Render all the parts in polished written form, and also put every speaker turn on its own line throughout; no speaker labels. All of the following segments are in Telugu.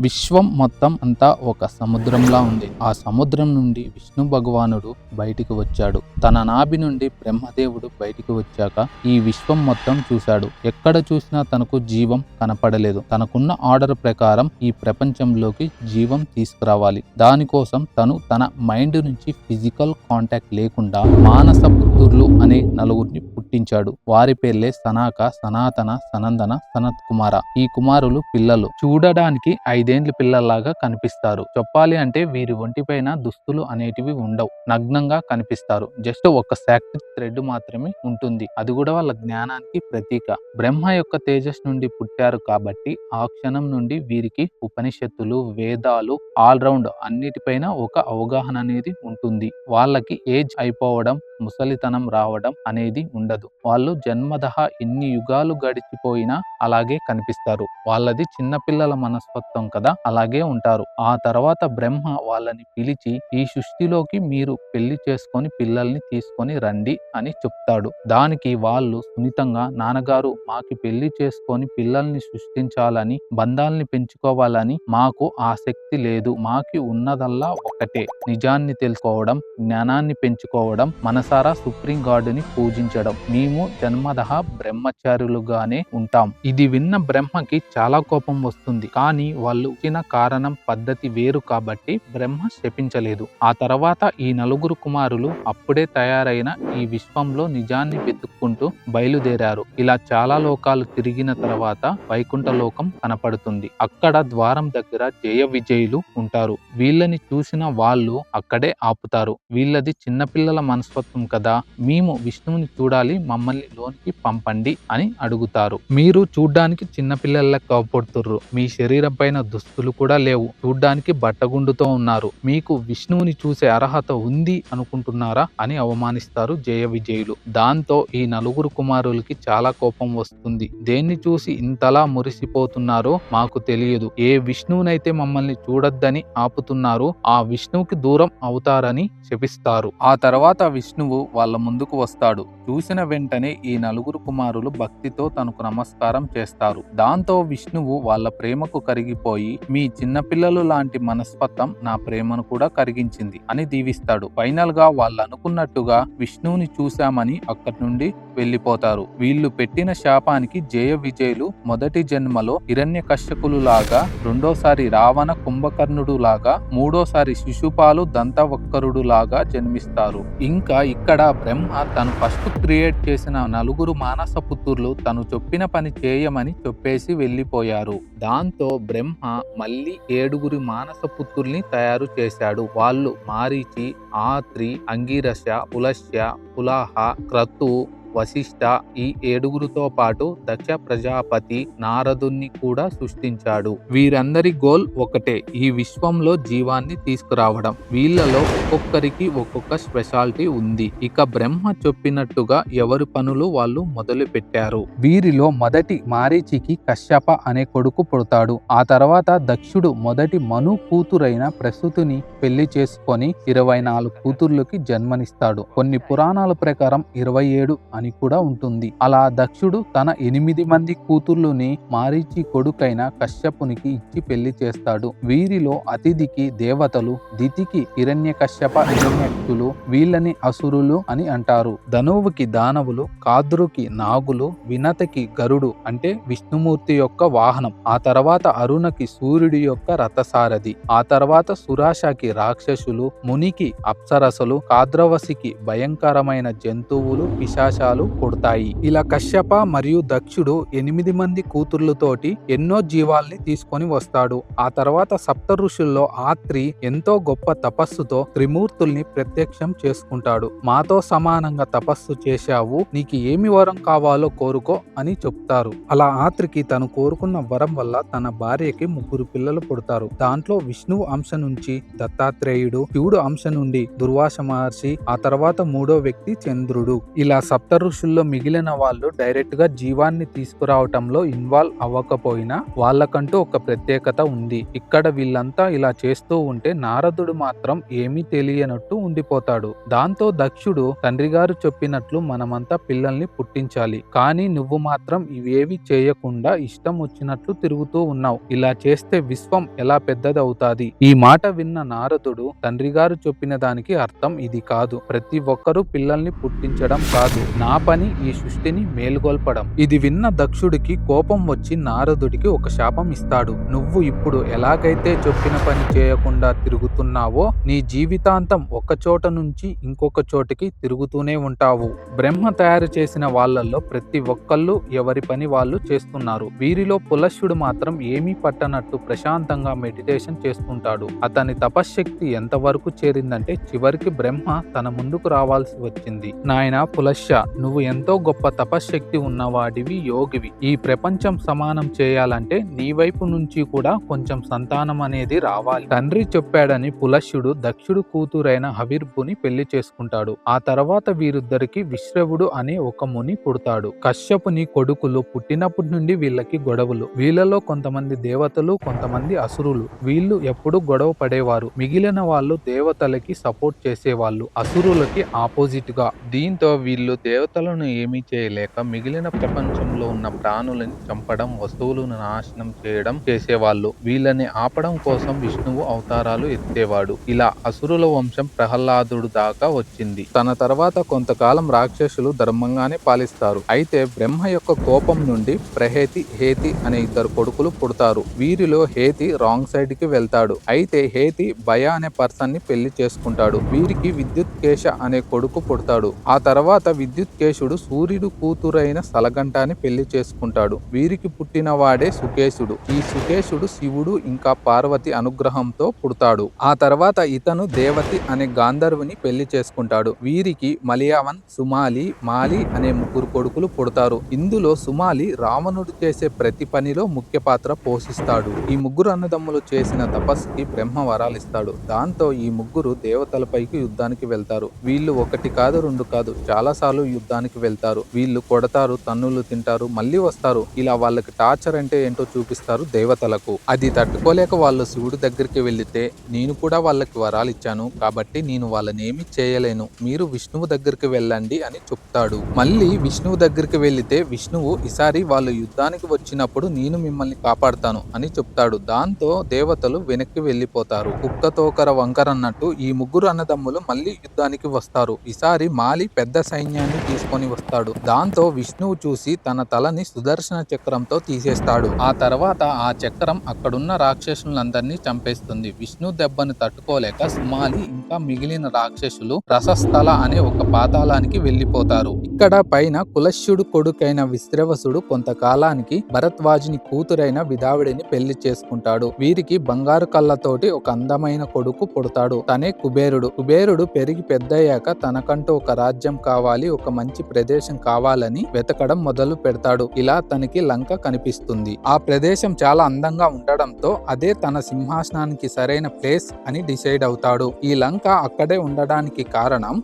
విశ్వం మొత్తం అంతా ఒక సముద్రంలా ఉంది. ఆ సముద్రం నుండి విష్ణు భగవానుడు బయటికి వచ్చాడు. తన నాభి నుండి బ్రహ్మదేవుడు బయటికి వచ్చాక ఈ విశ్వం మొత్తం చూశాడు. ఎక్కడ చూసినా తనకు జీవం కనపడలేదు. తనకున్న ఆర్డర్ ప్రకారం ఈ ప్రపంచంలోకి జీవం తీసుకురావాలి. దానికోసం తను తన మైండ్ నుంచి ఫిజికల్ కాంటాక్ట్ లేకుండా మానస పుత్రులు అనే నలుగురిని పుట్టించాడు. వారి పేర్లే సనాక, సనాతన, సనందన, సనత్ కుమార. ఈ కుమారులు పిల్లలు చూడడానికి 5 ఏళ్ల పిల్లల్లాగా కనిపిస్తారు. చెప్పాలి అంటే వీరి ఒంటిపైన దుస్తులు అనేటివి ఉండవు. నగ్నంగా కనిపిస్తారు. జస్ట్ ఒక శాక్తి థ్రెడ్ మాత్రమే ఉంటుంది. అది కూడా వాళ్ళ జ్ఞానానికి ప్రతీక. బ్రహ్మ యొక్క తేజస్ నుండి పుట్టారు కాబట్టి ఆ క్షణం నుండి వీరికి ఉపనిషత్తులు, వేదాలు, ఆల్రౌండ్ అన్నిటిపైన ఒక అవగాహన అనేది ఉంటుంది. వాళ్ళకి ఏజ్ అయిపోవడం, ముసలితనం రావడం అనేది ఉండదు. వాళ్ళు జన్మదహ ఎన్ని యుగాలు గడిచిపోయినా అలాగే కనిపిస్తారు. వాళ్ళది చిన్నపిల్లల మనస్తత్వం కదా, అలాగే ఉంటారు. ఆ తర్వాత బ్రహ్మ వాళ్ళని పిలిచి ఈ సృష్టిలోకి మీరు పెళ్లి చేసుకొని పిల్లల్ని తీసుకొని రండి అని చెప్తాడు. దానికి వాళ్ళు సున్నితంగా, నాన్నగారు మాకి పెళ్లి చేసుకొని పిల్లల్ని సృష్టించాలని, బంధాల్ని పెంచుకోవాలని మాకు ఆసక్తి లేదు. మాకి ఉన్నదల్లా ఒకటే, నిజాన్ని తెలుసుకోవడం, జ్ఞానాన్ని పెంచుకోవడం, మనసారా సుప్రీం గాడ్ని పూజించడం. మేము జన్మదహ బ్రహ్మచారులుగానే ఉంటాం. ఇది విన్న బ్రహ్మకి చాలా కోపం వస్తుంది. కానీ వాళ్ళు ఇచ్చిన కారణం, పద్ధతి వేరు కాబట్టి బ్రహ్మ శపించలేదు. ఆ తర్వాత ఈ నలుగురు కుమారులు అప్పుడే తయారైన ఈ విశ్వంలో నిజాన్ని వెతుక్కుంటూ బయలుదేరారు. ఇలా చాలా లోకాలు తిరిగిన తర్వాత వైకుంఠ లోకం కనపడుతుంది. అక్కడ ద్వారం దగ్గర జయ విజయులు ఉంటారు. వీళ్ళని చూసిన వాళ్ళు అక్కడే ఆపుతారు. వీళ్ళది చిన్నపిల్లల మనస్తత్వం కదా, మేము విష్ణువుని చూడాలి, మమ్మల్ని లోనికి పంపండి అని అడుగుతారు. మీరు చూడ్డానికి చిన్నపిల్లల కవపడుతుర్రు. మీ శరీరం పైన దుస్తులు కూడా లేవు. చూడ్డానికి బట్టగుండుతో ఉన్నారు. మీకు విష్ణువుని చూసే అర్హత ఉంది అనుకుంటున్నారా అని అవమానిస్తారు జయ విజయులు. దాంతో ఈ నలుగురు కుమారులకి చాలా కోపం వస్తుంది. దేన్ని చూసి ఇంతలా మురిసిపోతున్నారో మాకు తెలియదు. ఏ విష్ణువునైతే మమ్మల్ని చూడొద్దని ఆపుతున్నారో ఆ విష్ణువుకి దూరం అవుతారని శపిస్తారు. ఆ తర్వాత విష్ణువు వాళ్ళ ముందుకు వస్తాడు. చూసిన వెంటనే ఈ నలుగురు కుమారులు భక్తితో తనకు నమస్కారం చేస్తారు. దాంతో విష్ణువు వాళ్ళ ప్రేమకు కరిగిపోయి, మీ చిన్నపిల్లలు లాంటి మనస్తత్వం నా ప్రేమను కూడా కరిగించింది అని దీవిస్తాడు. ఫైనల్ గా వాళ్ళు అనుకున్నట్టుగా విష్ణువుని చూశామని అక్కడి నుండి వెళ్ళిపోతారు. వీళ్ళు పెట్టిన శాపానికి జయ విజయులు మొదటి జన్మలో హిరణ్యకశ్యపులు లాగా, రెండోసారి రావణ కుంభకర్ణుడు లాగా, మూడోసారి శిశుపాలు దంతవక్కరుడు లాగా జన్మిస్తారు. ఇంకా ఇక్కడ బ్రహ్మ తను ఫస్ట్ క్రియేట్ చేసిన నలుగురు మానస పుత్రులు తను చెప్పిన పని చేయమని చెప్పేసి వెళ్ళిపోయారు. దాంతో బ్రహ్మ మళ్ళీ 7 మానస పుత్రుల్ని తయారు చేశాడు. వాళ్ళు మారీచి, ఆత్రి, అంగిరస, పులస్య, పులాహ, క్రతు, వశిష్ఠ, ఈ 7 పాటు దక్ష ప్రజాపతి, నారదుణ్ణి కూడా సృష్టించాడు. వీరందరి గోల్ ఒకటే, ఈ విశ్వంలో జీవాన్ని తీసుకురావడం. వీళ్ళలో ఒక్కొక్కరికి ఒక్కొక్క స్పెషాలిటీ ఉంది. ఇక బ్రహ్మ చెప్పినట్టుగా ఎవరి పనులు వాళ్ళు మొదలు పెట్టారు. వీరిలో మొదటి మారీచికి కశ్యప అనే కొడుకు పుడతాడు. ఆ తర్వాత దక్షుడు మొదటి మను కూతురైన ప్రసూతిని పెళ్లి చేసుకొని 24 కూతుర్లకి జన్మనిస్తాడు. కొన్ని పురాణాల ప్రకారం 27 అని కూడా ఉంటుంది. అలా దక్షుడు తన 8 మంది కూతుర్లుని మారీచి కొడుకైన కశ్యపునికి ఇచ్చి పెళ్లి చేస్తాడు. వీరిలో అతిథికి దేవతలు, దితికి హిరణ్యకశ్యప, హిరణ్యక్షులు, వీళ్ళని అసురులు అని అంటారు. ధనువుకి దానవులు, కాద్రుకి నాగులు, వినతకి గరుడు అంటే విష్ణుమూర్తి యొక్క వాహనం. ఆ తర్వాత అరుణకి సూర్యుడి యొక్క రథసారథి. ఆ తర్వాత సురాషకి రాక్షసులు, మునికి అప్సరసలు, కాద్రవసికి భయంకరమైన జంతువులు, పిశాచాలు పుడతాయి. ఇలా కశ్యప మరియు దక్షుడు 8 మంది కూతుర్లతోటి ఎన్నో జీవాల్ని తీసుకొని వస్తాడు. ఆ తర్వాత సప్త ఋషుల్లో ఆత్రి ఎంతో గొప్ప తపస్సుతో త్రిమూర్తుల్ని ప్రత్యక్షం చేసుకుంటాడు. మాతో సమానంగా తపస్సు చేశావు, నీకు ఏమి వరం కావాలో కోరుకో అని చెప్తారు. అలా ఆత్రికి తను కోరుకున్న వరం వల్ల తన భార్యకి 3 పిల్లలు పుడతారు. దాంట్లో విష్ణువు అంశ నుంచి దత్తాత్రేయుడు, శివుడు అంశ నుండి దుర్వాస మహర్షి, ఆ తర్వాత 3వ వ్యక్తి చంద్రుడు. ఇలా సప్త ఋషుల్లో మిగిలిన వాళ్ళు డైరెక్ట్ గా జీవాన్ని తీసుకురావటంలో ఇన్వాల్వ్ అవ్వకపోయినా వాళ్ళకంటూ ఒక ప్రత్యేకత ఉంది. ఇక్కడ వీళ్ళంతా ఇలా చేస్తూ ఉంటే నారదుడు మాత్రం ఏమీ తెలియనట్టు ఉండిపోతాడు. దాంతో దక్షుడు తండ్రి గారు చెప్పినట్లు మనమంతా పిల్లల్ని పుట్టించాలి, కానీ నువ్వు మాత్రం ఇవేవి చేయకుండా ఇష్టం వచ్చినట్లు తిరుగుతూ ఉన్నావు. ఇలా చేస్తే విశ్వం ఎలా పెద్దదవుతాది? ఈ మాట విన్న నారదుడు తండ్రి గారు చెప్పిన దానికి అర్థం ఇది కాదు. ప్రతి ఒక్కరూ పిల్లల్ని పుట్టించడం కాదు, నా పని ఈ సృష్టిని మేల్కొల్పడం. ఇది విన్న దక్షుడికి కోపం వచ్చి నారదుడికి ఒక శాపం ఇస్తాడు. నువ్వు ఇప్పుడు ఎలాగైతే చెప్పిన పని చేయకుండా తిరుగుతున్నావో నీ జీవితాంతం ఒక చోట నుంచి ఇంకొక చోటికి తిరుగుతూనే ఉంటావు. బ్రహ్మ తయారు చేసిన వాళ్ళల్లో ప్రతి ఒక్కళ్ళు ఎవరి పని వాళ్ళు చేస్తున్నారు. వీరిలో పులస్యుడు మాత్రం ఏమీ పట్టనట్టు ప్రశాంతంగా మెడిటేషన్ చేస్తుంటాడు. అతని తపశ్శక్తి ఎంతవరకు చేరిందంటే చివరికి బ్రహ్మ తన ముందుకు రావాల్సి వచ్చింది. నాయనా పులస్య, నువ్వు ఎంతో గొప్ప తపశ్శక్తి ఉన్నవాడివి, యోగివి. ఈ ప్రపంచం సమానం చేయాలంటే నీ వైపు నుంచి కూడా కొంచెం సంతానం అనేది రావాలి. తండ్రి చెప్పాడని పులస్యుడు దక్షుడు కూతురైన హవిర్భుని పెళ్లి చేసుకుంటాడు. ఆ తర్వాత వీరిద్దరికి విశ్రవుడు అనే ఒక ముని పుడతాడు. కశ్యపుని కొడుకులు పుట్టినప్పటి నుండి వీళ్ళకి గొడవలు. వీళ్ళలో కొంతమంది దేవతలు, కొంతమంది అసురులు. వీళ్ళు ఎప్పుడు గొడవ పడేవారు. మిగిలిన వాళ్ళు దేవతలకి సపోర్ట్ చేసేవాళ్ళు, అసురులకి ఆపోజిట్ గా. దీంతో వీళ్ళు దేవతలను ఏమీ చేయలేక మిగిలిన ప్రపంచంలో ఉన్న ప్రాణులని చంపడం, వస్తువులను నాశనం చేయడం చేసేవాళ్ళు. వీళ్ళని ఆపడం కోసం విష్ణువు అవతారాలు ఎత్తేవాడు. ఇలా అసురుల వంశం ప్రహ్లాదుడు దాకా వచ్చింది. తన తర్వాత కొంతకాలం రాక్షసులు ధర్మంగానే పాలిస్తారు. అయితే బ్రహ్మ యొక్క కోపం నుండి ప్రహేతి, హేతి అనే ఇద్దరు కొడుకులు పుడతారు. వీరిలో హేతి రాంగ్ సైడ్ కి వెళ్తాడు. అయితే హేతి భయ అనే పర్సన్ ని పెళ్లి చేసుకుంటాడు. వీరికి విద్యుత్ కేశ అనే కొడుకు పుడతాడు. ఆ తర్వాత విద్యుత్ కేశుడు సూర్యుడు కూతురైన సలగంటాని పెళ్లి చేసుకుంటాడు. వీరికి పుట్టిన వాడే సుకేశుడు. ఈ సుకేశుడు శివుడు ఇంకా పార్వతి అనుగ్రహంతో పుడతాడు. ఆ తర్వాత ఇతను దేవతి అనే గాంధర్వుని పెళ్లి చేసుకుంటాడు. వీరికి మలయావన్, సుమాలి, మాలి అనే ముగ్గురు కొడుకులు పుడతారు. ఇందులో సుమాలి రావణుడు చేసే ప్రతి పనిలో ముఖ్య పాత్ర పోషిస్తాడు. ఈ ముగ్గురు అన్నదమ్ములు చేసిన తపస్సుకి బ్రహ్మ వరాలు ఇస్తాడు. దాంతో ఈ ముగ్గురు దేవతలపైకి యుద్ధానికి వెళ్తారు. వీళ్ళు ఒకటి కాదు, రెండు కాదు, చాలా సార్లు యుద్ధానికి వెళ్తారు. వీళ్ళు కొడతారు, తన్నులు తింటారు, మళ్ళీ వస్తారు. ఇలా వాళ్ళకి టార్చర్ అంటే ఏంటో చూపిస్తారు దేవతలకు. అది తట్టుకోలేక వాళ్ళు శివుడి దగ్గరికి వెళ్లితే, నేను కూడా వాళ్ళకి వరాలు ఇచ్చాను కాబట్టి నేను వాళ్ళని ఏమి చేయలేను, మీరు విష్ణువు దగ్గరికి వెళ్ళండి అని చెప్తాడు. మళ్ళీ విష్ణువు దగ్గరికి వెళ్లితే విష్ణువు ఈసారి వాళ్ళు యుద్ధానికి వచ్చినప్పుడు నేను మిమ్మల్ని కాపాడుతాను అని చెప్తాడు. దాంతో దేవతలు వెనక్కి వెళ్లిపోతారు. కుక్కతోకర వంకర అన్నట్టు ఈ ముగ్గురు అన్నదమ్ములు మళ్ళీ యుద్ధానికి వస్తారు. ఈసారి మాలి పెద్ద సైన్యాన్ని తీసుకొని వస్తాడు. దాంతో విష్ణువు చూసి తన తలని సుదర్శన చక్రంతో తీసేస్తాడు. ఆ తర్వాత ఆ చక్రం అక్కడున్న రాక్షసులందరినీ చంపేస్తుంది. విష్ణు దెబ్బను తట్టుకోలేక సుమాలి ఇంకా మిగిలిన రాక్షసులు రసస్థల అనే ఒక పాతాళానికి వెళ్లిపోతారు. ఇక్కడ పైన కులశ్యుడు కొడుకైన విశ్రవసుడు కొంతకాలానికి భరద్వాజుని కూతురైన విదావిడిని పెళ్లి చేసుకుంటాడు. వీరికి బంగారు కళ్ళతోటి ఒక అందమైన కొడుకు పుడతాడు. తనే కుబేరుడు. కుబేరుడు పెరిగి పెద్దయ్యాక తనకంటూ ఒక రాజ్యం కావాలి, ఒక మంచి ప్రదేశం కావాలని వెతకడం మొదలు పెడతాడు. ఇలా తనకి లంక కనిపిస్తుంది. ఆ ప్రదేశం చాలా అందంగా ఉండడంతో అదే తన సింహాసనానికి సరైన ప్లేస్ అని డిసైడ్ అవుతాడు. ఈ లంక అక్కడే ఉండడానికి కారణం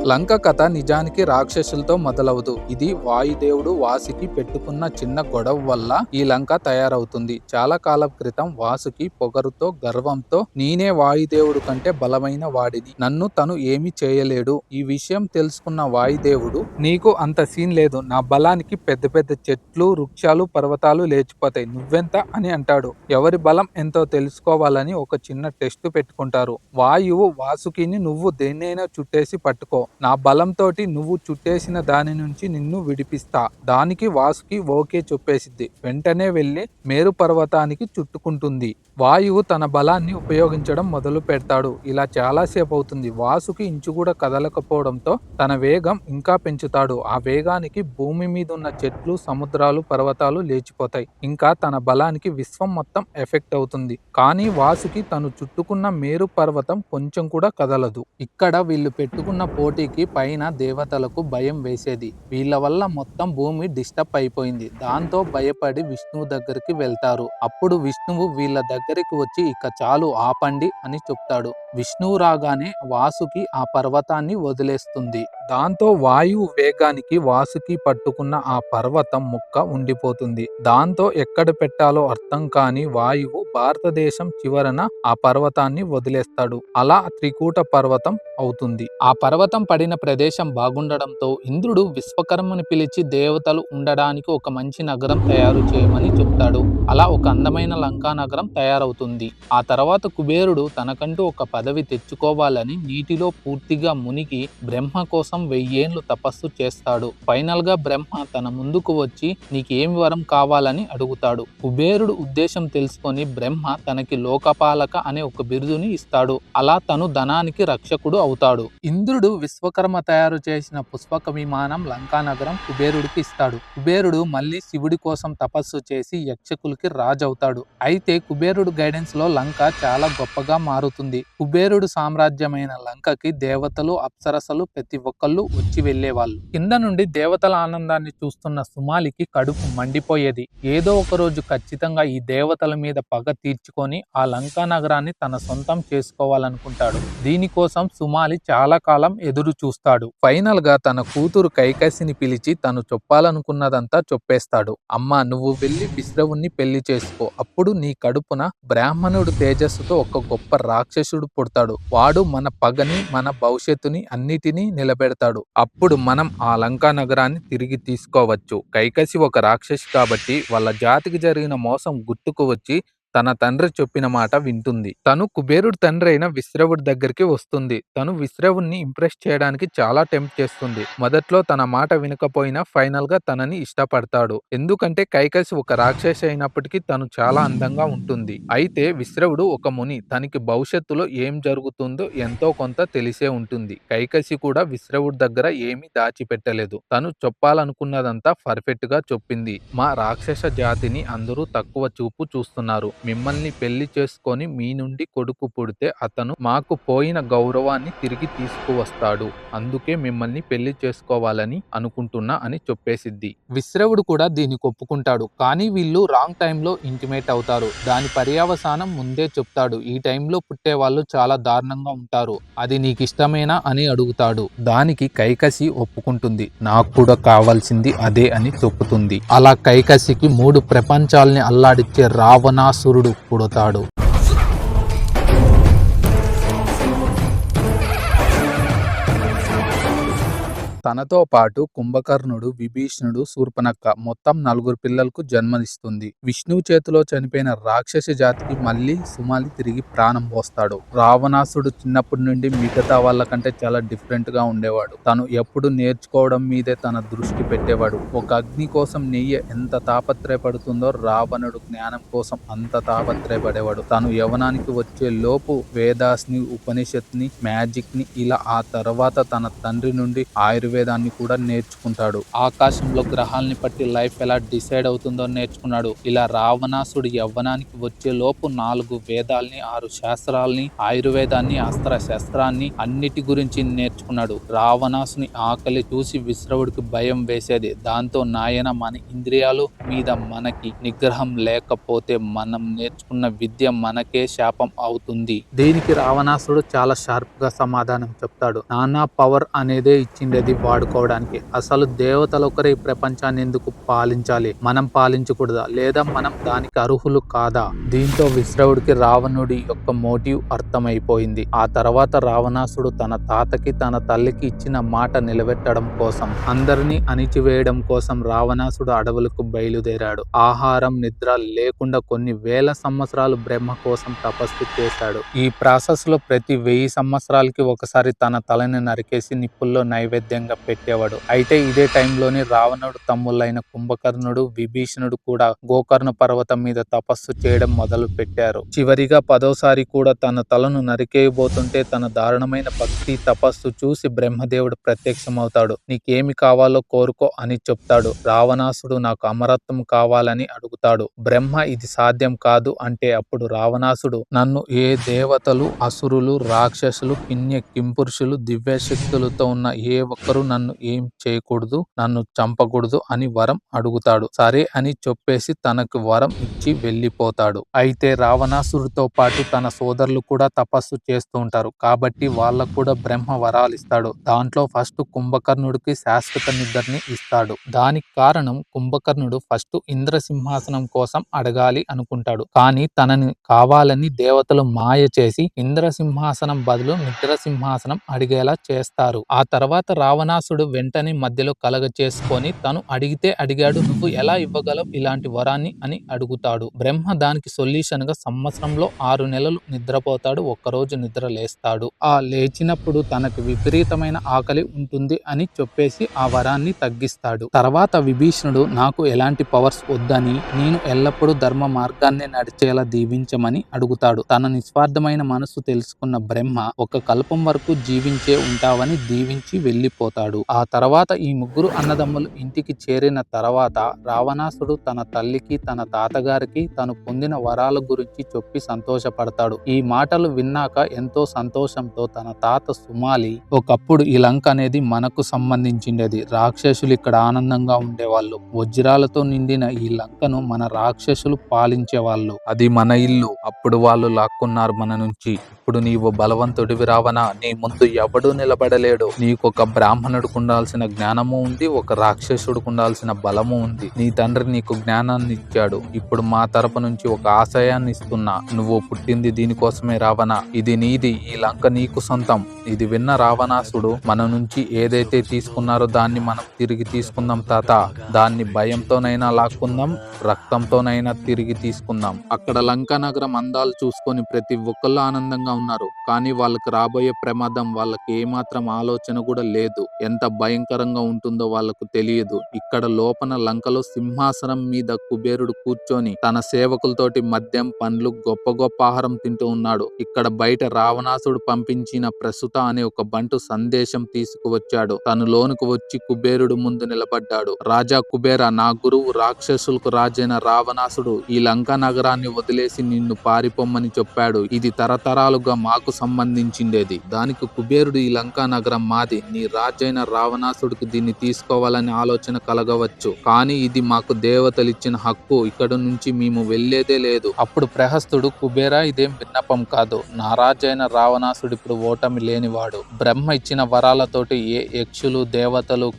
లంక కథ నిజానికి రాక్షసులతో మొదలవదు. ఇది వాయుదేవుడు వాసుకి పెట్టుకున్న చిన్న గొడవ వల్ల ఈ లంక తయారవుతుంది. చాలా కాలం క్రితం వాసుకి పొగరుతో, గర్వంతో నేనే వాయుదేవుడు కంటే బలమైన వాడిని, నన్ను తను ఏమీ చేయలేడు. ఈ విషయం తెలుసుకున్న వాయుదేవుడు, నీకు అంత సీన్ లేదు, నా బలానికి పెద్ద పెద్ద చెట్లు, వృక్షాలు, పర్వతాలు లేచిపోతాయి, నువ్వెంత అని అంటాడు. ఎవరి బలం ఎంతో తెలుసుకోవాలని ఒక చిన్న టెస్ట్ పెట్టుకుంటారు. వాయువు వాసుకిని, నువ్వు దేన్నైనా చుట్టేసి పట్టుకో, నా బలంతోటి నువ్వు చుట్టేసిన దాని నుంచి నిన్ను విడిపిస్తా. దానికి వాసుకి ఓకే చెప్పేసిద్ది. వెంటనే వెళ్లి మేరు పర్వతానికి చుట్టుకుంటుంది. వాయువు తన బలాన్ని ఉపయోగించడం మొదలు పెడతాడు. ఇలా చాలాసేపు అవుతుంది. వాసుకి ఇంచు కూడా కదలకపోవడంతో తన వేగం ఇంకా పెంచుతాడు. ఆ వేగానికి భూమి మీద ఉన్న చెట్లు, సముద్రాలు, పర్వతాలు లేచిపోతాయి. ఇంకా తన బలానికి విశ్వం మొత్తం ఎఫెక్ట్ అవుతుంది. కానీ వాసుకి తను చుట్టుకున్న మేరు పర్వతం కొంచెం కూడా కదలదు. ఇక్కడ వీళ్ళు పెట్టుకున్న పోటీకి పైన దేవతలకు భయం వేసేది. వీళ్ళ వల్ల మొత్తం భూమి డిస్టర్బ్ అయిపోయింది. దాంతో భయపడి విష్ణువు దగ్గరికి వెళ్తారు. అప్పుడు విష్ణువు వీళ్ళ దగ్గరికి వచ్చి ఇక చాలు ఆపండి అని చెప్తాడు. విష్ణువు రాగానే వాసుకి ఆ పర్వతాన్ని వదిలేస్తుంది. దాంతో వాయువు వేగానికి వాసుకి పట్టుకున్న ఆ పర్వతం ముక్క ఉండిపోతుంది. దాంతో ఎక్కడ పెట్టాలో అర్థం కాని వాయువు భారతదేశం చివరన ఆ పర్వతాన్ని వదిలేస్తాడు. అలా త్రికూట పర్వతం అవుతుంది. ఆ పర్వతం పడిన ప్రదేశం బాగుండడంతో ఇంద్రుడు విశ్వకర్మని పిలిచి దేవతలు ఉండడానికి ఒక మంచి నగరం తయారు చేయమని చెప్తాడు. అలా ఒక అందమైన లంకా నగరం తయారవుతుంది. ఆ తర్వాత కుబేరుడు తనకంటూ ఒక పదవి తెచ్చుకోవాలని నీటిలో పూర్తిగా మునిగి బ్రహ్మ కోసం 1000 ఏళ్లు తపస్సు చేస్తాడు. ఫైనల్ గా బ్రహ్మ తన ముందుకు వచ్చి నీకేం వరం కావాలని అడుగుతాడు. కుబేరుడు ఉద్దేశం తెలుసుకొని బ్రహ్మ తనకి లోకపాలక అనే ఒక బిరుదుని ఇస్తాడు. అలా తను ధనానికి రక్షకుడు అవుతాడు. ఇంద్రుడు విశ్వకర్మ తయారు చేసిన పుష్పక విమానం లంకా నగరం కుబేరుడికి ఇస్తాడు. కుబేరుడు మళ్ళీ శివుడి కోసం తపస్సు చేసి యక్షకులకి రాజు అవుతాడు. అయితే కుబేరుడు గైడెన్స్ లో లంక చాలా గొప్పగా మారుతుంది. కుబేరుడు సామ్రాజ్యమైన లంకకి దేవతలు అప్సరసలు ప్రతి ఒక్కళ్ళు వచ్చి వెళ్లేవాళ్ళు. కింద నుండి దేవతల ఆనందాన్ని చూస్తున్న సుమాలికి కడుపు మండిపోయేది. ఏదో ఒక రోజు ఖచ్చితంగా ఈ దేవతల మీద పగ తీర్చుకొని ఆ లంకా నగరాన్ని తన సొంతం చేసుకోవాలనుకుంటాడు. దీనికోసం సుమాలి చాలా కాలం ఎదురు చూస్తాడు. ఫైనల్ గా తన కూతురు కైకసిని పిలిచి తను చెప్పాలనుకున్నదంతా చెప్పేస్తాడు. అమ్మా, నువ్వు వెళ్లి విశ్రవుణ్ణి పెళ్లి చేసుకో. అప్పుడు నీ కడుపున బ్రాహ్మణుడు తేజస్సుతో ఒక గొప్ప రాక్షసుడు పుడతాడు. వాడు మన పగని మన భవిష్యత్తుని అన్నిటినీ నిలబెడతాడు. అప్పుడు మనం ఆ లంకా నగరాన్ని తిరిగి తీసుకోవచ్చు. కైకసి ఒక రాక్షసి కాబట్టి వాళ్ళ జాతికి జరిగిన మోసం గుర్తుకు వచ్చి తన తండ్రి చెప్పిన మాట వింటుంది. తను కుబేరుడి తండ్రి అయిన విశ్రవుడి దగ్గరికి వస్తుంది. తను విశ్రవుణ్ణి ఇంప్రెస్ చేయడానికి చాలా టెంప్ట్ చేస్తుంది. మొదట్లో తన మాట వినకపోయినా ఫైనల్ గా తనని ఇష్టపడతాడు. ఎందుకంటే కైకసి ఒక రాక్షసి అయినప్పటికీ తను చాలా అందంగా ఉంటుంది. అయితే విశ్రవుడు ఒక ముని. తనకి భవిష్యత్తులో ఏం జరుగుతుందో ఎంతో కొంత తెలిసే ఉంటుంది. కైకసి కూడా విశ్రవుడి దగ్గర ఏమీ దాచిపెట్టలేదు. తను చెప్పాలనుకున్నదంతా పర్ఫెక్ట్ గా చెప్పింది. మా రాక్షస జాతిని అందరూ తక్కువ చూపు చూస్తున్నారు. మిమ్మల్ని పెళ్లి చేసుకొని మీ నుండి కొడుకు పుడితే అతను మాకు పోయిన గౌరవాన్ని తిరిగి తీసుకువస్తాడు. అందుకే మిమ్మల్ని పెళ్లి చేసుకోవాలని అనుకుంటున్నా అని చెప్పేసిద్ది. విశ్రవుడు కూడా దీనికి ఒప్పుకుంటాడు. కానీ వీళ్ళు రాంగ్ టైంలో ఇంటిమేట్ అవుతారు. దాని పర్యవసానం ముందే చెప్తాడు. ఈ టైంలో పుట్టే వాళ్ళు చాలా దారుణంగా ఉంటారు. అది నీకు ఇష్టమేనా అని అడుగుతాడు. దానికి కైకసి ఒప్పుకుంటుంది. నాకు కూడా కావాల్సింది అదే అని చెప్పుతుంది. అలా కైకసికి 3 ప్రపంచాల్ని అల్లాడిచ్చే రావణాసురుడు పుడతాడు. తనతో పాటు కుంభకర్ణుడు, విభీషణుడు, శూర్పణఖ మొత్తం 4 పిల్లలకు జన్మనిస్తుంది. విష్ణువు చేతిలో చనిపోయిన రాక్షసి జాతికి మళ్ళీ సుమాలి తిరిగి ప్రాణం పోస్తాడు. రావణాసుడు చిన్నప్పటి నుండి మిగతా వాళ్ళకంటే చాలా డిఫరెంట్ గా ఉండేవాడు. తను ఎప్పుడు నేర్చుకోవడం మీదే తన దృష్టి పెట్టేవాడు. ఒక అగ్ని కోసం నెయ్యి ఎంత తాపత్రయపడుతుందో రావణుడు జ్ఞానం కోసం అంత తాపత్రయపడేవాడు. తను యవనానికి వచ్చే లోపు వేదాస్ని, ఉపనిషత్ని, మ్యాజిక్ ని ఇలా ఆ తర్వాత తన తండ్రి నుండి ఆయుర్వేదాన్ని కూడా నేర్చుకుంటాడు. ఆకాశంలో గ్రహాలని బట్టి లైఫ్ ఎలా డిసైడ్ అవుతుందో నేర్చుకున్నాడు. ఇలా రావణాసుడు యవ్వనానికి వచ్చే లోపు 4 వేదాల్ని, 6 శాస్త్రాల్ని, ఆయుర్వేదాన్ని, అస్త్ర శస్త్రాన్ని అన్నిటి గురించి నేర్చుకున్నాడు. రావణాసుని ఆకలి చూసి విశ్రవుడికి భయం వేసేది. దాంతో నాయన, మన ఇంద్రియాలు మీద మనకి నిగ్రహం లేకపోతే మనం నేర్చుకున్న విద్య మనకే శాపం అవుతుంది. దీనికి రావణాసుడు చాలా షార్ప్ గా సమాధానం చెప్తాడు. నానా పవర్ అనేదే ఇచ్చిండేది వాడుకోవడానికి. అసలు దేవతలు ఒకరే ఈ ప్రపంచాన్ని ఎందుకు పాలించాలి? మనం పాలించకూడదా? లేదా మనం దానికి అర్హులు కాదా? దీంతో విశ్రవుడికి రావణుడి యొక్క మోటివ్ అర్థమైపోయింది. ఆ తర్వాత రావణాసుడు తన తాతకి, తన తల్లికి ఇచ్చిన మాట నిలబెట్టడం కోసం, అందరినీ అణిచివేయడం కోసం రావణాసుడు అడవులకు బయలుదేరాడు. ఆహారం, నిద్ర లేకుండా కొన్ని వేల సంవత్సరాలు బ్రహ్మ కోసం తపస్సు చేశాడు. ఈ ప్రాసెస్ లో ప్రతి 1000 సంవత్సరాలకి ఒకసారి తన తలని నరికేసి నిప్పుల్లో నైవేద్యంగా పెట్టేవాడు. అయితే ఇదే టైంలోని రావణుడు తమ్ముళ్ళైన కుంభకర్ణుడు, విభీషణుడు కూడా గోకర్ణ పర్వతం మీద తపస్సు చేయడం మొదలు పెట్టారు. చివరిగా 10వసారి కూడా తన తలను నరికేయబోతుంటే తన దారుణమైన భక్తి తపస్సు చూసి బ్రహ్మదేవుడు ప్రత్యక్షమవుతాడు. నీకేమి కావాలో కోరుకో అని చెప్తాడు. రావణాసుడు నాకు అమరత్వం కావాలని అడుగుతాడు. బ్రహ్మ ఇది సాధ్యం కాదు అంటే అప్పుడు రావణాసుడు నన్ను ఏ దేవతలు, అసురులు, రాక్షసులు, కింపురుషులు, దివ్య శక్తులతో ఉన్న ఏ ఒక్కరు ఎవ్వరు నన్ను ఏం చేయకూడదు, నన్ను చంపకూడదు అని వరం అడుగుతాడు. సరే అని చెప్పేసి తనకు వరం ఇచ్చి వెళ్ళిపోతాడు. అయితే రావణాసురుడితో పాటు తన సోదరులు కూడా తపస్సు చేస్తూ ఉంటారు. కాబట్టి వాళ్ళకు కూడా బ్రహ్మ వరాలిస్తాడు. దాంట్లో ఫస్ట్ కుంభకర్ణుడికి శాశ్వత నిద్రని ఇస్తాడు. దానికి కారణం కుంభకర్ణుడు ఫస్ట్ ఇంద్రసింహాసనం కోసం అడగాలి అనుకుంటాడు. కానీ తనని కావాలని దేవతలు మాయ చేసి ఇంద్రసింహాసనం బదులు నిద్రసింహాసనం అడిగేలా చేస్తారు. ఆ తర్వాత రావణాసుడు వెంటనే మధ్యలో కలగ చేసుకొని తను అడిగితే అడిగాడు, నువ్వు ఎలా ఇవ్వగలవు ఇలాంటి వరాన్ని అని అడుగుతాడు. బ్రహ్మ దానికి సొల్యూషన్ గా సంవత్సరంలో 6 నెలలు నిద్రపోతాడు, ఒక్కరోజు నిద్ర లేస్తాడు. ఆ లేచినప్పుడు తనకు విపరీతమైన ఆకలి ఉంటుంది అని చెప్పేసి ఆ వరాన్ని తగ్గిస్తాడు. తర్వాత విభీషణుడు నాకు ఎలాంటి పవర్స్ వద్దని, నేను ఎల్లప్పుడూ ధర్మ మార్గాన్ని నడిచేలా దీవించమని అడుగుతాడు. తన నిస్వార్థమైన మనసు తెలుసుకున్న బ్రహ్మ ఒక కల్పం వరకు జీవించే ఉంటావని దీవించి వెళ్ళిపోతాడు. ఆ తర్వాత ఈ ముగ్గురు అన్నదమ్ములు ఇంటికి చేరిన తర్వాత రావణాసుడు తన తల్లికి తన తాతగారికి తను పొందిన వరాల గురించి చెప్పి సంతోషపడతాడు. ఈ మాటలు విన్నాక ఎంతో సంతోషంతో తన తాత సుమాలి, ఒకప్పుడు ఈ లంక అనేది మనకు సంబంధించిండేది, రాక్షసులు ఇక్కడ ఆనందంగా ఉండేవాళ్ళు, వజ్రాలతో నిండిన ఈ లంకను మన రాక్షసులు పాలించేవాళ్ళు, అది మన ఇల్లు, అప్పుడు వాళ్ళు లాక్కున్నారు మన నుంచి, ఇప్పుడు నీవు బలవంతుడివి రావణ, నీ ముందు ఎవడూ నిలబడలేడు, నీకొక బ్రాహ్మణుడికి ఉండాల్సిన జ్ఞానము ఉంది, ఒక రాక్షసుడికి ఉండాల్సిన బలము ఉంది, నీ తండ్రి నీకు జ్ఞానాన్ని ఇచ్చాడు, ఇప్పుడు మా తరపు నుంచి ఒక ఆశయాన్ని ఇస్తున్నా, నువ్వు పుట్టింది దీనికోసమే రావణ, ఇది నీది, ఈ లంక నీకు సొంతం. ఇది విన్న రావణాసుడు, మన నుంచి ఏదైతే తీసుకున్నారో దాన్ని మనం తిరిగి తీసుకుందాం తాత, దాన్ని భయంతోనైనా లాక్కుందాం, రక్తంతోనైనా తిరిగి తీసుకుందాం. అక్కడ లంకా నగరం అందాలు చూసుకొని ప్రతి ఒక్కళ్ళు ఆనందంగా ఉన్నారు. కానీ వాళ్ళకి రాబోయే ప్రమాదం వాళ్ళకి ఏమాత్రం ఆలోచన కూడా లేదు. ఎంత భయంకరంగా ఉంటుందో వాళ్ళకు తెలియదు. ఇక్కడ లోపల లంకలో సింహాసనం మీద కుబేరుడు కూర్చొని తన సేవకులతోటి మద్యం, పండ్లు, గొప్ప గొప్ప ఆహారం తింటూ ఉన్నాడు. ఇక్కడ బయట రావణాసుడు పంపించిన ప్రస్తుత అనే ఒక బంటు సందేశం తీసుకువచ్చాడు. తను లోనుకు వచ్చి కుబేరుడు ముందు నిలబడ్డాడు. రాజా కుబేర, నా గురువు రాక్షసులకు రాజైన రావణాసుడు ఈ లంకా నగరాన్ని వదిలేసి నిన్ను పారిపోమ్మని చెప్పాడు. ఇది తరతరాలుగా మాకు సంబంధించిండేది. దానికి కుబేరుడు, ఈ లంకా నగరం మాది, నీ రాజైన రావణాసుడికి దీన్ని తీసుకోవాలని ఆలోచన కలగవచ్చు, కానీ ఇది మాకు దేవతలిచ్చిన హక్కు, ఇక్కడ నుంచి మేము వెళ్లేదే లేదు. అప్పుడు ప్రహస్తుడు, కుబేరా ఇదేం విన్నపం కాదు, నా రాజైన రావణాసుడు ఇప్పుడు ఓటమి లేనివాడు, బ్రహ్మ ఇచ్చిన వరాలతోటి ఏ యక్షులు, దేవతలు,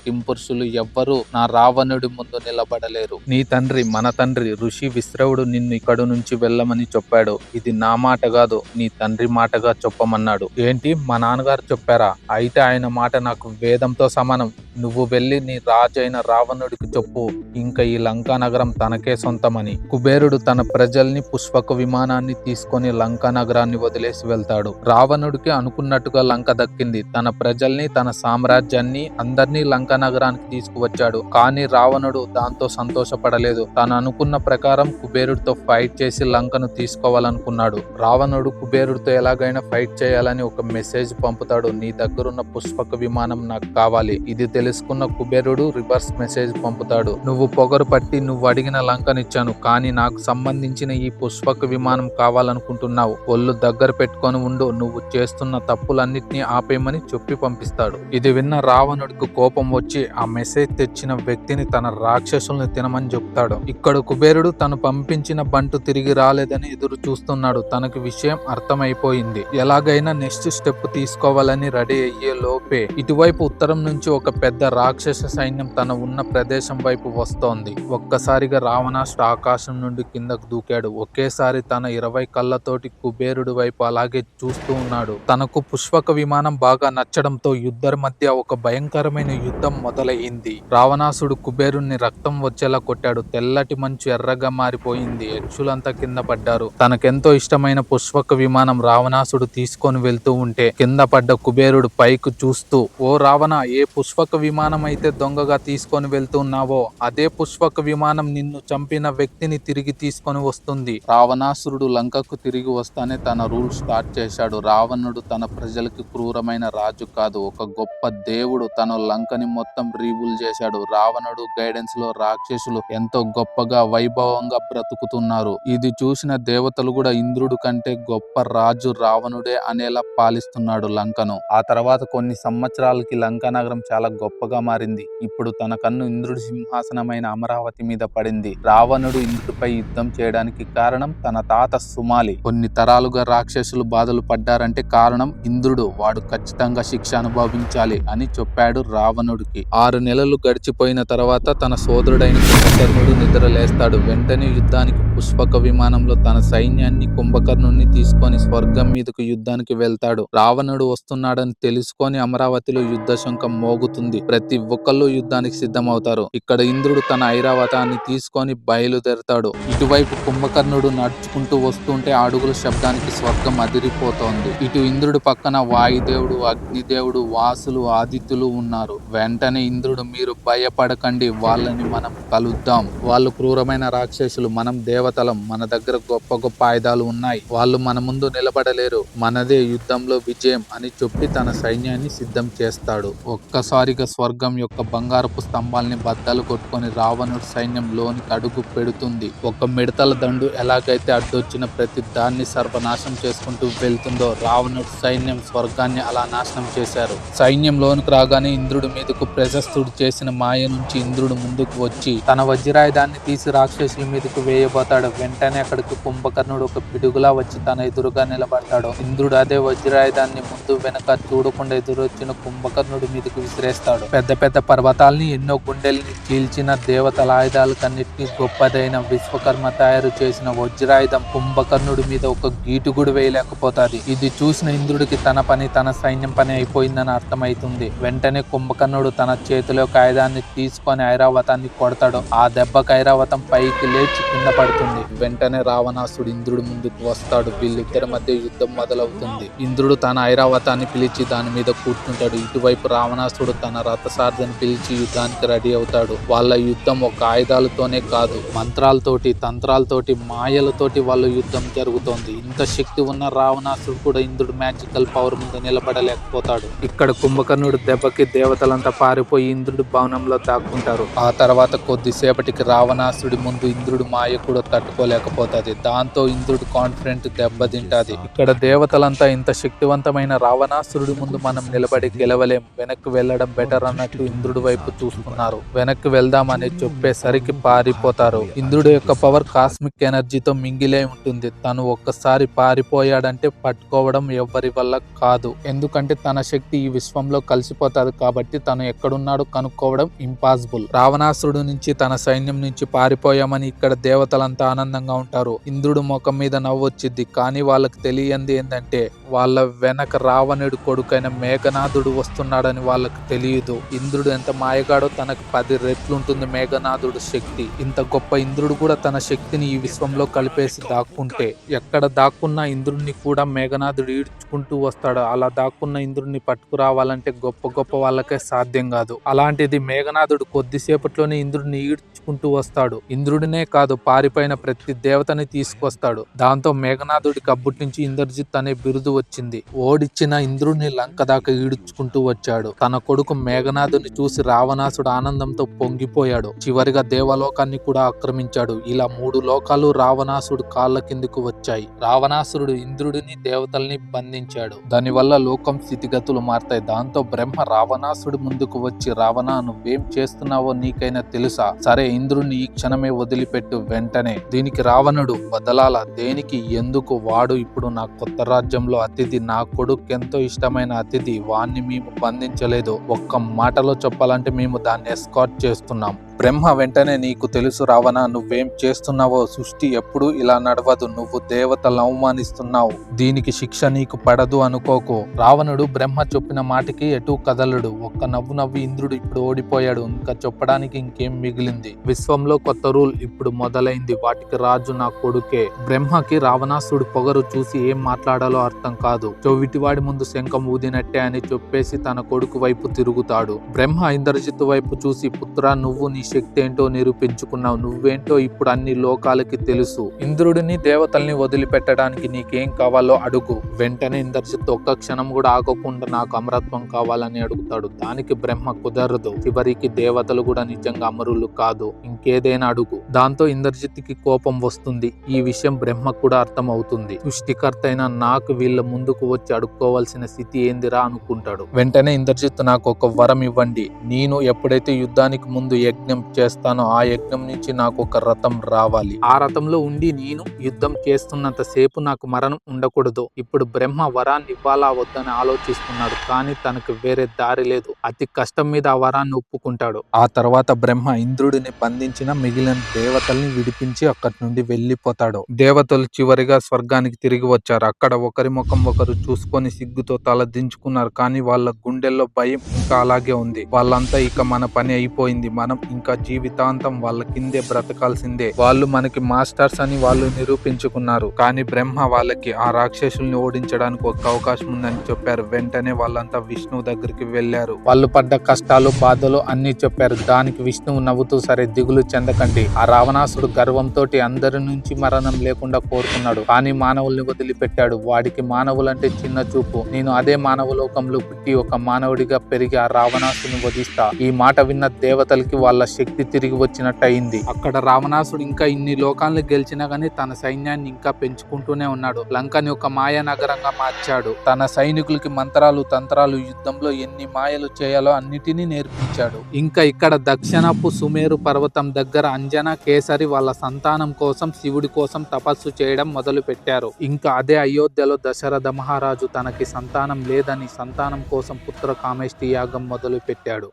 కింపురుషులు ఎవ్వరూ నా రావణుడి ముందు నిలబడలేరు. నీ తండ్రి, మన తండ్రి ఋషి విశ్రవుడు నిన్ను ఇక్కడి నుంచి వెళ్ళమని చెప్పాడు. ఇది నా మాట కాదు, నీ తండ్రి మాటగా చెప్పమన్నాడు. ఏంటి, మా నాన్నగారు చెప్పారా? అయితే ఆయన మాట నాకు వేదంతో సమానం. నువ్వు వెళ్ళి నీ రాజైన రావణుడికి చెప్పు, ఇంకా ఈ లంకా నగరం తనకే సొంతమని. కుబేరుడు తన ప్రజల్ని పుష్పక విమానాన్ని తీసుకొని లంకా నగరాన్ని వదిలేసి వెళ్తాడు. రావణుడికి అనుకున్నట్టుగా లంక దక్కింది. తన ప్రజల్ని, తన సామ్రాజ్యాన్ని అందరినీ లంకా నగరానికి తీసుకువచ్చాడు. కానీ రావణుడు దాంతో సంతోషపడలేదు. తాను అనుకున్న ప్రకారం కుబేరుడితో ఫైట్ చేసి లంకను తీసుకోవాలనుకున్నాడు. రావణుడు కుబేరుడితో ఎలాగైనా ఫైట్ చేయాలని ఒక మెసేజ్ పంపుతాడు, నీ దగ్గరున్న పుష్పక విమానం నాకు కావాలి. ఇది తెలుసుకున్న కుబేరుడు రివర్స్ మెసేజ్ పంపుతాడు, నువ్వు పొగరు పట్టి నువ్వు అడిగిన లంకనిచ్చాను, కానీ నాకు సంబంధించిన ఈ పుష్పక విమానం కావాలనుకుంటున్నావు, ఒళ్ళు దగ్గర పెట్టుకొని ఉండు, నువ్వు చేస్తున్న తప్పులన్నిటినీ ఆపేయమని చెప్పి పంపిస్తాడు. ఇది విన్న రావణుడికి కోపం వచ్చి ఆ మెసేజ్ తెచ్చిన వ్యక్తిని తన రాక్షసుల్ని తినమని చెప్తాడు. ఇక్కడ కుబేరుడు తను పంపించిన బంటు తిరిగి రాలేదని ఎదురు చూస్తున్నాడు. తనకు విషయం అర్థమైపోయింది. ఎలాగైనా నెక్స్ట్ స్టెప్ తీసుకోవాలని రెడీ అయ్యే లోపే ఇటువైపు ఉత్తరం నుంచి ఒక పెద్ద రాక్షస సైన్యం తన ఉన్న ప్రదేశం వైపు వస్తోంది. ఒక్కసారిగా రావణాసుడు ఆకాశం నుండి కిందకు దూకాడు. ఒకేసారి తన 20 కళ్ళతోటి కుబేరుడి వైపు అలాగే చూస్తూ ఉన్నాడు. తనకు పుష్పక విమానం బాగా నచ్చడంతో యుద్ధం మధ్య ఒక భయంకరమైన యుద్ధం మొదలైంది. రావణాసుడు కుబేరుణ్ణి రక్తం వచ్చేలా కొట్టాడు. తెల్లటి మంచు ఎర్రగా మారిపోయింది. యక్షులంతా కింద పడ్డారు. తనకెంతో ఇష్టమైన పుష్పక విమానం రావణాసుడు తీసుకొని వెళ్తూ ఉంటే కింద పడ్డ కుబేరుడు పైకి చూస్తూ, ఓ రావణ, ఏ పుష్పక విమానం అయితే దొంగగా తీసుకొని వెళ్తున్నావో అదే పుష్పక విమానం నిన్ను చంపిన వ్యక్తిని తిరిగి తీసుకొని వస్తుంది. రావణాసురుడు లంకకు తిరిగి వస్తానే తన రూల్ స్టార్ట్ చేశాడు. రావణుడు తన ప్రజలకి క్రూరమైన రాజు కాదు, ఒక గొప్ప దేవుడు. తన లంకని మొత్తం రీబుల్ చేశాడు. రావణుడు గైడెన్స్ లో రాక్షసులు ఎంతో గొప్పగా వైభవంగా బ్రతుకుతున్నారు. ఇది చూసిన దేవతలు కూడా ఇంద్రుడు కంటే గొప్ప రాజు రావణుడే అనేలా పాలిస్తున్నాడు లంకను. ఆ తర్వాత కొన్ని సంవత్సరాల సంవత్సరాలకి లంకా నగరం చాలా గొప్పగా మారింది. ఇప్పుడు తన కన్ను ఇంద్రుడి సింహాసనమైన అమరావతి మీద పడింది. రావణుడు ఇంద్రుడిపై యుద్ధం చేయడానికి కారణం తన తాత సుమాలి. కొన్ని తరాలుగా రాక్షసులు బాధలు పడ్డారంటే కారణం ఇంద్రుడు. వాడు ఖచ్చితంగా శిక్ష అనుభవించాలి అని చెప్పాడు రావణుడికి. 6 నెలలు గడిచిపోయిన తర్వాత తన సోదరుడైన కుంభకర్ణుడు నిద్ర లేస్తాడు. వెంటనే యుద్ధానికి పుష్పక విమానంలో తన సైన్యాన్ని కుంభకర్ణుడిని తీసుకొని స్వర్గం మీదకు యుద్ధానికి వెళ్తాడు. రావణుడు వస్తున్నాడని తెలుసుకొని అమరావతిలో యుద్ధ శంఖం మోగుతుంది. ప్రతి ఒక్కళ్ళు యుద్ధానికి సిద్ధమవుతారు. ఇక్కడ ఇంద్రుడు తన ఐరావతాన్ని తీసుకొని బయలుదేరతాడు. ఇటువైపు కుంభకర్ణుడు నడుచుకుంటూ వస్తుంటే అడుగుల శబ్దానికి స్వర్గం అదిరిపోతోంది. ఇటు ఇంద్రుడు పక్కన వాయుదేవుడు, అగ్నిదేవుడు, వాసులు, ఆదిత్యులు ఉన్నారు. వెంటనే ఇంద్రుడు, మీరు భయపడకండి, వాళ్ళని మనం కలుద్దాం. వాళ్ళు క్రూరమైన రాక్షసులు, మనం దేవతలం. మన దగ్గర గొప్ప గొప్ప ఆయుధాలు ఉన్నాయి. వాళ్ళు మన ముందు నిలబడలేరు. మనదే యుద్ధంలో విజయం అని చెప్పి తన సైన్యాన్ని సిద్ధం చేస్తాడు. ఒక్కసారిగా స్వర్గం యొక్క బంగారపు స్తంభాల్ని బద్దలు కొట్టుకొని రావణుడి సైన్యం లోనికి అడుగు పెడుతుంది. ఒక మిడతల దండు ఎలాగైతే అడ్డొచ్చిన ప్రతి దాన్ని సర్వనాశనం చేసుకుంటూ వెళ్తుందో రావణుడి సైన్యం స్వర్గాన్ని అలా నాశనం చేశారు. సైన్యం లోనికి రాగానే ఇంద్రుడి మీదకు ప్రశస్తుడు చేసిన మాయ నుంచి ఇంద్రుడు ముందుకు వచ్చి తన వజ్రాయుధాన్ని తీసి రాక్షసుల మీదకు వేయబోతాడు. వెంటనే అక్కడికి కుంభకర్ణుడు ఒక పిడుగులా వచ్చి తన ఎదురుగా నిలబడతాడు. ఇంద్రుడు అదే వజ్రాయుధాన్ని ముందు వెనక చూడకుండా ఎదురొచ్చిన కుంభకర్ణుడి మీదకు విసిరేస్తాడు. పెద్ద పెద్ద పర్వతాల్ని, ఎన్నో గుండెల్ని చీల్చిన దేవతల ఆయుధాలకన్నిటికీ గొప్పదైన విశ్వకర్మ తయారు చేసిన వజ్రాయుధం కుంభకర్ణుడి మీద ఒక గీటు కూడా వేయలేకపోతాది. ఇది చూసిన ఇంద్రుడికి తన పని, తన సైన్యం పని అయిపోయిందని అర్థమైతుంది. వెంటనే కుంభకర్ణుడు తన చేతిలోకి ఆయుధాన్ని తీసుకొని ఐరావతాన్ని కొడతాడు. ఆ దెబ్బకి ఐరావతం పైకి లేచి కింద పడుతుంది. వెంటనే రావణాసుడు ఇంద్రుడి ముందుకు వస్తాడు. వీళ్ళిద్దరి మధ్య యుద్ధం మొదలవుతుంది. ఇంద్రుడు తన ఐరావతాన్ని పిలిచి దాని మీద కూర్చుంటాడు. ఇటువైపు రావణాసుడు తన రథసారథిని పిలిచి యుద్ధానికి రెడీ అవుతాడు. వాళ్ళ యుద్ధం ఒక ఆయుధాలతోనే కాదు, మంత్రాలతోటి, తంత్రాలతోటి, మాయలతోటి వాళ్ళ యుద్ధం జరుగుతోంది. ఇంత శక్తి ఉన్న రావణాసుడు కూడా ఇంద్రుడు మ్యాజికల్ పవర్ ముందు నిలబడలేకపోతాడు. ఇక్కడ కుంభకర్ణుడు దెబ్బకి దేవతలంతా పారిపోయి ఇంద్రుడి భవనంలో దాక్కుంటారు. ఆ తర్వాత కొద్దిసేపటికి రావణాసుడి ముందు ఇంద్రుడి మాయ కూడా తట్టుకోలేకపోతుంది. దాంతో ఇంద్రుడు కాన్ఫిడెంట్ దెబ్బతింటాది. ఇక్కడ దేవతలంతా ఇంత శక్తివంతమైన రావణాసురుడి ముందు మనం నిలబడి గెలవలేం, వెనక్కి వెళ్ళడం బెటర్ అన్నట్టు ఇంద్రుడి వైపు చూస్తున్నారు. వెనక్కి వెళ్దామని చెప్పేసరికి పారిపోతారు. ఇంద్రుడి యొక్క పవర్ కాస్మిక్ ఎనర్జీతో మింగిలే ఉంటుంది. తను ఒక్కసారి పారిపోయాడంటే పట్టుకోవడం ఎవ్వరి వల్ల కాదు. ఎందుకంటే తన శక్తి ఈ విశ్వంలో కలిసిపోతాది కాబట్టి తను ఎక్కడున్నాడో కనుక్కోవడం ఇంపాసిబుల్. రావణాసురుడు నుంచి, తన సైన్యం నుంచి పారిపోయామని ఇక్కడ దేవతలంతా ఆనందంగా ఉంటారు. ఇంద్రుడు ముఖం మీద నవ్వొచ్చిద్ది. కానీ వాళ్ళకి తెలియంది ఏంటంటే వాళ్ళ వెనక రావణుడి కొడుకైన మేఘనాథుడు వస్తున్నాడని వాళ్ళకి తెలియదు. ఇంద్రుడు ఎంత మాయగాడో తనకు 10 రెట్లు ఉంటుంది మేఘనాథుడు శక్తి. ఇంత గొప్ప ఇంద్రుడు కూడా తన శక్తిని ఈ విశ్వంలో కలిపేసి దాక్కుంటే ఎక్కడ దాక్కున్న ఇంద్రుడిని కూడా మేఘనాథుడు ఈడ్చుకుంటూ వస్తాడు. అలా దాక్కున్న ఇంద్రుడిని పట్టుకురావాలంటే గొప్ప గొప్ప వాళ్ళకే సాధ్యం కాదు. అలాంటిది మేఘనాథుడు కొద్దిసేపట్లోనే ఇంద్రుడిని ఈడ్చుకుంటూ వస్తాడు. ఇంద్రుడినే కాదు, పారిపోయిన ప్రతి దేవతని తీసుకొస్తాడు. దాంతో మేఘనాథుడికి అబ్బుటి నుంచి ఇంద్రజిత్ అనే బిరుదు వచ్చింది. ఓడిచ్చిన ఇంద్రుడిని లంక దాకా ఈడ్చుకుంటూ వచ్చాడు. తన కొడుకు మేఘనాథుని చూసి రావణాసుడు ఆనందంతో పొంగిపోయాడు. చివరిగా దేవలోకాన్ని కూడా ఆక్రమించాడు. ఇలా 3 లోకాలు రావణాసుడు కాళ్ళ కిందకు వచ్చాయి. రావణాసురుడు ఇంద్రుడిని, దేవతల్ని బంధించాడు. దానివల్ల లోకం స్థితిగతులు మారతాయి. దాంతో బ్రహ్మ రావణాసుడి ముందుకు వచ్చి, రావణ, నువ్వేం చేస్తున్నావో నీకైనా తెలుసా? సరే, ఇంద్రుడిని ఈ క్షణమే వదిలిపెట్టు వెంటనే. దీనికి రావణుడు, వదలాల? దేనికి? ఎందుకు? వాడు ఇప్పుడు నా కొత్త రాజ్యంలో అతిథి. నా కొడుకు ఎంతో ఇష్టమైన అతిథి. వాణ్ణి మేము బంధించలేదు. ఒక్క మాటలో చెప్పాలంటే మేము దాన్ని ఎస్కార్ట్ చేస్తున్నాం. బ్రహ్మ వెంటనే, నీకు తెలుసు రావణ, నువ్వేం చేస్తున్నావో. సృష్టి ఎప్పుడు ఇలా నడవదు. నువ్వు దేవతలను అవమానిస్తున్నావు. దీనికి శిక్ష నీకు పడదు అనుకోకు. రావణుడు బ్రహ్మ చెప్పిన మాటకి ఎటు కదలడు. ఒక్క నవ్వు నవ్వి ఇంద్రుడు ఇప్పుడు ఓడిపోయాడు. ఇంకా చెప్పడానికి ఇంకేం మిగిలింది? విశ్వంలో కొత్త రూల్ ఇప్పుడు మొదలైంది. వాటికి రాజు నా కొడుకే. బ్రహ్మకి రావణాసుడు పొగరు చూసి ఏం మాట్లాడాలో అర్థం కాదు. చెవిటివాడి ముందు శంఖం ఊదినట్టే అని చెప్పేసి తన కొడుకు వైపు తిరుగుతాడు. బ్రహ్మ ఇంద్రజిత్తు వైపు చూసి, పుత్ర, నువ్వు నీ శక్తి ఏంటో నిరూపించుకున్నావు. నువ్వేంటో ఇప్పుడు అన్ని లోకాలకి తెలుసు. ఇంద్రుడిని దేవతల్ని వదిలిపెట్టడానికి నీకేం కావాలో అడుగు. వెంటనే ఇంద్రజిత్ ఒక్క క్షణం కూడా ఆగకుండా నాకు అమరత్వం కావాలని అడుగుతాడు. దానికి బ్రహ్మ కుదరదు. చివరికి దేవతలు కూడా నిజంగా అమరులు కాదు, ఇంకేదైనా అడుగు. దాంతో ఇంద్రజిత్కి కోపం వస్తుంది. ఈ విషయం బ్రహ్మకు కూడా అర్థం అవుతుంది. సృష్టికర్త అయిన నాకు వీళ్ళ ముందుకు వచ్చి అడుక్కోవాల్సిన స్థితి ఏందిరా అనుకుంటాడు. వెంటనే ఇంద్రజిత్ నాకు ఒక వరం ఇవ్వండి. నేను ఎప్పుడైతే యుద్ధానికి ముందు యజ్ఞం చేస్తానో ఆ యజ్ఞం నుంచి నాకు ఒక రథం రావాలి. ఆ రథంలో ఉండి నేను యుద్ధం చేస్తున్నంత సేపు నాకు మరణం ఉండకూడదు. ఇప్పుడు బ్రహ్మ వరాన్ని ఇవ్వాలా వద్దని ఆలోచిస్తున్నాడు. కానీ తనకు వేరే దారి లేదు. అతి కష్టం మీద ఆ వరాన్ని ఒప్పుకుంటాడు. ఆ తర్వాత బ్రహ్మ ఇంద్రుడిని బంధించిన మిగిలిన దేవతల్ని విడిపించి అక్కడి నుండి వెళ్లిపోతాడు. దేవతలు చివరిగా స్వర్గానికి తిరిగి వచ్చారు. అక్కడ ఒకరి ముఖం ఒకరు చూసుకొని సిగ్గుతో తల దించుకున్నారు. కానీ వాళ్ళ గుండెల్లో భయం ఇంకా అలాగే ఉంది. వాళ్ళంతా ఇక మన పని అయిపోయింది, మనం ఇంకా జీవితాంతం వాళ్ళ కిందే బ్రతకాల్సిందే, వాళ్ళు మనకి మాస్టర్స్ అని వాళ్ళు నిరూపించుకున్నారు. కానీ బ్రహ్మ వాళ్ళకి ఆ రాక్షసుల్ని ఓడించడానికి ఒక అవకాశం ఉందని చెప్పారు. వెంటనే వాళ్ళంతా విష్ణువు దగ్గరికి వెళ్లారు. వాళ్ళు పడ్డ కష్టాలు బాధలు అన్ని చెప్పారు. దానికి విష్ణువు నవ్వుతూ, సరే దిగులు చెందకండి. ఆ రావణాసుడు గర్వంతో అందరి నుంచి మరణం లేకుండా కోరుకున్నాడు. కానీ మానవుల్ని వదిలిపెట్టాడు. వాడికి మానవులంటే చిన్న చూపు. నేను అదే మానవ లోకంలో పుట్టి ఒక మానవుడిగా పెరిగి ఆ రావణాసుని వధిస్తా. ఈ మాట విన్న దేవతలకి వాళ్ళ శక్తి తిరిగి వచ్చినట్టు అయింది. అక్కడ రావణాసుడు ఇంకా ఇన్ని లోకాలను గెలిచినా గానీ తన సైన్యాన్ని ఇంకా పెంచుకుంటూనే ఉన్నాడు. లంకని ఒక మాయా నగరంగా మార్చాడు. తన సైనికులకి మంత్రాలు తంత్రాలు, యుద్ధంలో ఎన్ని మాయలు చేయాలో అన్నిటినీ నేర్పించాడు. ఇంకా ఇక్కడ దక్షిణపు సుమేరు పర్వతం దగ్గర అంజన కేసరి వాళ్ళ సంతానం కోసం శివుడి కోసం తపస్సు చేయడం మొదలు పెట్టారు. ఇంకా అదే అయోధ్యలో దశరథ మహారాజు తనకి సంతానం లేదని సంతానం కోసం పుత్ర కామేష్టి యాగం మొదలు పెట్టాడు.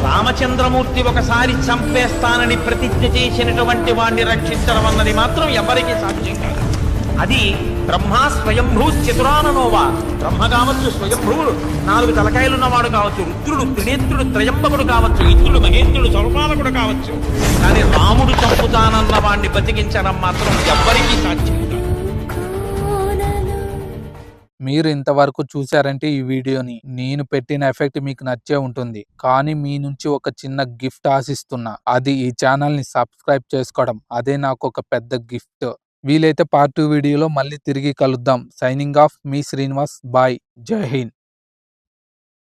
రామచంద్రమూర్తి ఒకసారి చంపేస్తానని ప్రతిజ్ఞ చేసినటువంటి వాణ్ణి రక్షించడం అన్నది మాత్రం ఎవరికీ సాధ్యం కాదు. అది బ్రహ్మ స్వయంభూ చతురాననోవా. బ్రహ్మ కావచ్చు, స్వయంభువుడు 4 తలకాయలున్నవాడు కావచ్చు, రుద్రుడు త్రినేత్రుడు త్రయంబకుడు కావచ్చు, ఇంద్రుడు మహేంద్రుడు సౌపాలకుడు కావచ్చు. కానీ రాముడు చంపుతానన్న వాణ్ణి బతికించడం మాత్రం ఎవ్వరికీ సాధ్యం కాదు.
మీరు ఇంతవరకు చూసారంటే ఈ వీడియోని, నేను పెట్టిన ఎఫెక్ట్ మీకు నచ్చే ఉంటుంది. కానీ మీ నుంచి ఒక చిన్న గిఫ్ట్ ఆశిస్తున్నా. అది ఈ ఛానల్ ని సబ్స్క్రైబ్ చేసుకోవడం. అదే నాకు ఒక పెద్ద గిఫ్ట్. వీలైతే పార్ట్ 2 వీడియోలో మళ్ళీ తిరిగి కలుద్దాం. సైనింగ్ ఆఫ్, మీ శ్రీనివాస్. బాయ్. జై హింద్.